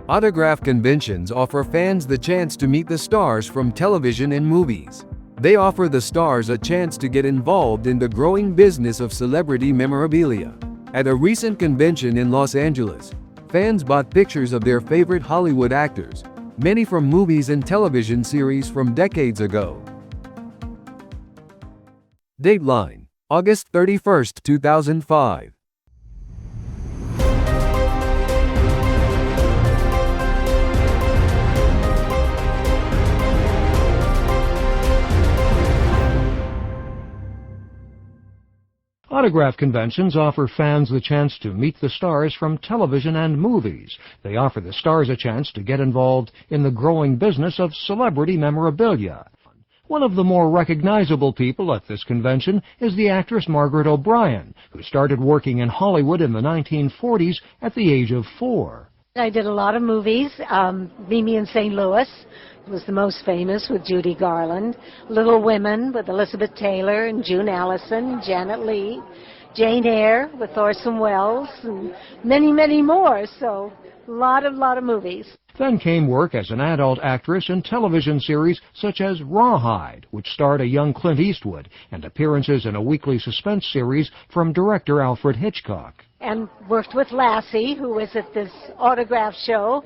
Autograph conventions offer fans the chance to meet the stars from television and movies. They offer the stars a chance to get involved in the growing business of celebrity memorabilia. At a recent convention in Los Angeles, fans bought pictures of their favorite Hollywood actors, many from movies and television series from decades ago. Dateline, August 31, 2005. Autograph conventions offer fans the chance to meet the stars from television and movies. They offer the stars a chance to get involved in the growing business of celebrity memorabilia. One of the more recognizable people at this convention is the actress Margaret O'Brien, who started working in Hollywood in the 1940s at the age of 4. I did a lot of movies. Mimi in St. Louis was the most famous with Judy Garland. Little Women with Elizabeth Taylor and June Allison, Janet Leigh. Jane Eyre with Orson Welles, and many, many more. So a lot of movies. Then came work as an adult actress in television series such as Rawhide, which starred a young Clint Eastwood, and appearances in a weekly suspense series from director Alfred Hitchcock. And worked with Lassie, who was at this autograph show.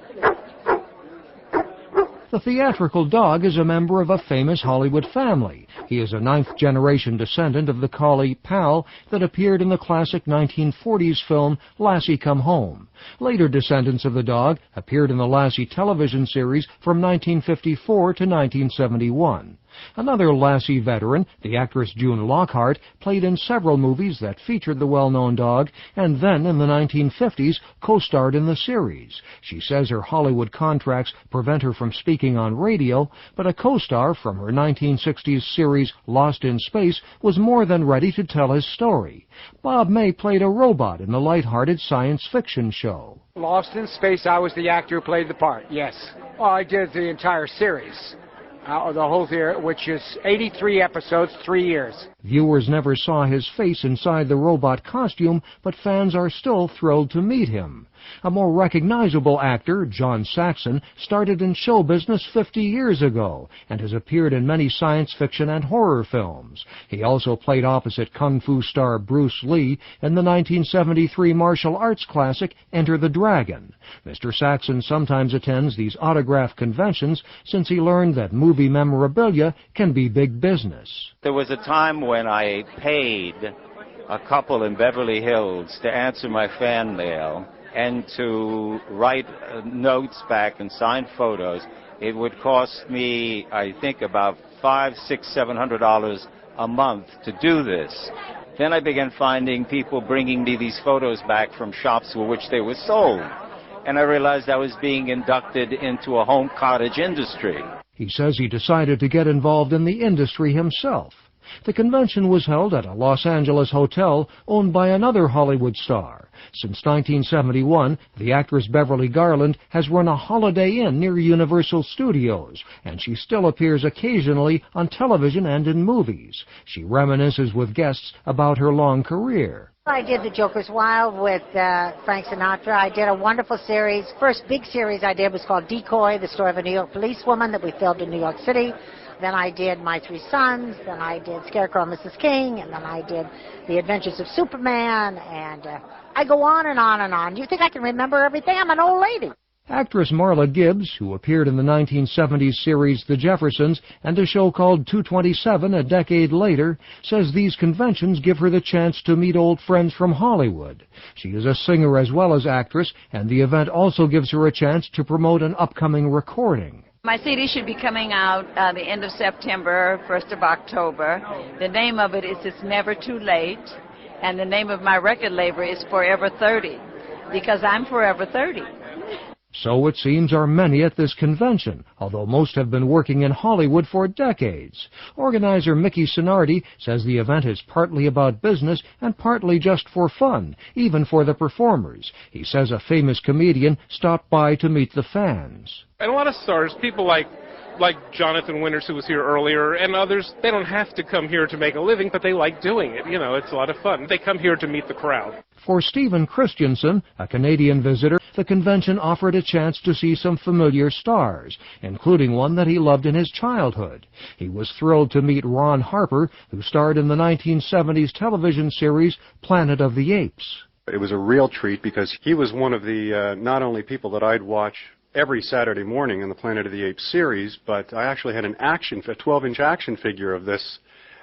The theatrical dog is a member of a famous Hollywood family. He is a 9th-generation descendant of the collie Pal that appeared in the classic 1940s film Lassie Come Home. Later descendants of the dog appeared in the Lassie television series from 1954 to 1971. Another Lassie veteran, the actress June Lockhart, played in several movies that featured the well-known dog, and then in the 1950s co-starred in the series. She says her Hollywood contracts prevent her from speaking on radio, but a co-star from her 1960s series Lost in Space was more than ready to tell his story. Bob May played a robot in the lighthearted science fiction show. Lost in Space, I was the actor who played the part, yes. Well, I did the entire series. The whole theater, which is 83 episodes, 3 years. Viewers never saw his face inside the robot costume, but fans are still thrilled to meet him. A more recognizable actor, John Saxon, started in show business 50 years ago and has appeared in many science fiction and horror films. He also played opposite kung fu star Bruce Lee in the 1973 martial arts classic Enter the Dragon. Mr. Saxon sometimes attends these autograph conventions since he learned that movie memorabilia can be big business. There was a time when I paid a couple in Beverly Hills to answer my fan mail and to write notes back and sign photos. It would cost me, I think, about $500, $600, $700 a month to do this. Then I began finding people bringing me these photos back from shops for which they were sold. And I realized I was being inducted into a home cottage industry. He says he decided to get involved in the industry himself. The convention was held at a Los Angeles hotel owned by another Hollywood star. Since 1971, the actress Beverly Garland has run a Holiday Inn near Universal Studios, and she still appears occasionally on television and in movies. She reminisces with guests about her long career. I did The Joker's Wild with Frank Sinatra. I did a wonderful series. First big series I did was called Decoy, the story of a New York policewoman that we filmed in New York City. Then I did My Three Sons, then I did Scarecrow and Mrs. King, and then I did The Adventures of Superman, and I go on and on and on. Do you think I can remember everything? I'm an old lady. Actress Marla Gibbs, who appeared in the 1970s series The Jeffersons and a show called 227 a decade later, says these conventions give her the chance to meet old friends from Hollywood. She is a singer as well as actress, and the event also gives her a chance to promote an upcoming recording. My CD should be coming out the end of September, 1st of October. The name of it is It's Never Too Late, and the name of my record label is Forever 30, because I'm forever 30. So it seems are many at this convention, although most have been working in Hollywood for decades. Organizer Mickey Sonardi says the event is partly about business and partly just for fun, even for the performers. He says a famous comedian stopped by to meet the fans. And a lot of stars, people like Jonathan Winters, who was here earlier, and others, they don't have to come here to make a living, but they like doing it. You know, it's a lot of fun. They come here to meet the crowd. For Stephen Christensen, a Canadian visitor, the convention offered a chance to see some familiar stars, including one that he loved in his childhood. He was thrilled to meet Ron Harper, who starred in the 1970s television series Planet of the Apes. It was a real treat because he was one of the not only people that I'd watch every Saturday morning in the Planet of the Apes series, but I actually had a 12-inch action figure of this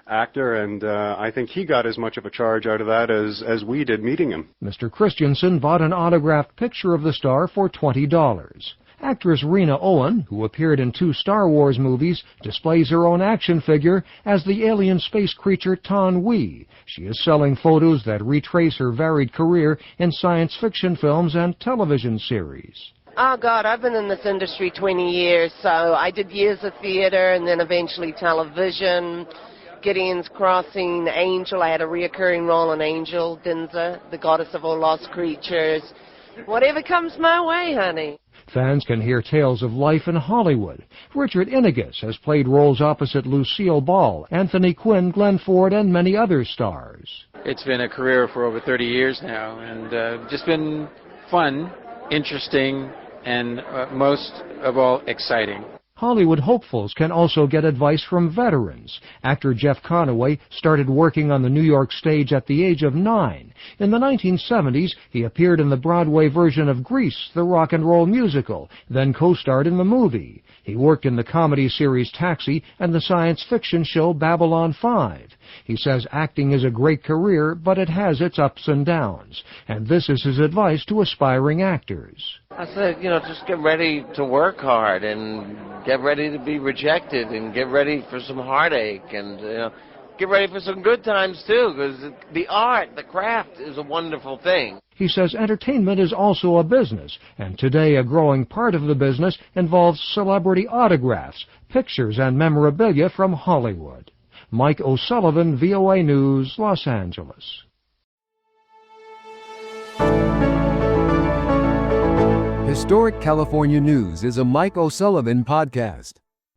actor, and I think he got as much of a charge out of that as we did meeting him. Mr. Christensen bought an autographed picture of the star for $20. Actress Rena Owen, who appeared in 2 Star Wars movies, displays her own action figure as the alien space creature Tan Wee. She is selling photos that retrace her varied career in science fiction films and television series. Oh, God, I've been in this industry 20 years, so I did years of theater and then eventually television. Gideon's Crossing, Angel. I had a reoccurring role in Angel, Dinza, the goddess of all lost creatures. Whatever comes my way, honey. Fans can hear tales of life in Hollywood. Richard Innegas has played roles opposite Lucille Ball, Anthony Quinn, Glenn Ford, and many other stars. It's been a career for over 30 years now, and just been fun, interesting, and most of all, exciting. Hollywood hopefuls can also get advice from veterans. Actor Jeff Conaway started working on the New York stage at the age of 9. In the 1970s, he appeared in the Broadway version of Grease, the rock and roll musical, then co-starred in the movie. He worked in the comedy series Taxi and the science fiction show Babylon 5. He says acting is a great career, but it has its ups and downs. And this is his advice to aspiring actors. I said, just get ready to work hard and get ready to be rejected and get ready for some heartache and get ready for some good times too, because the art, the craft is a wonderful thing. He says entertainment is also a business, and today a growing part of the business involves celebrity autographs, pictures, and memorabilia from Hollywood. Mike O'Sullivan, VOA News, Los Angeles. Historic California News is a Mike O'Sullivan podcast.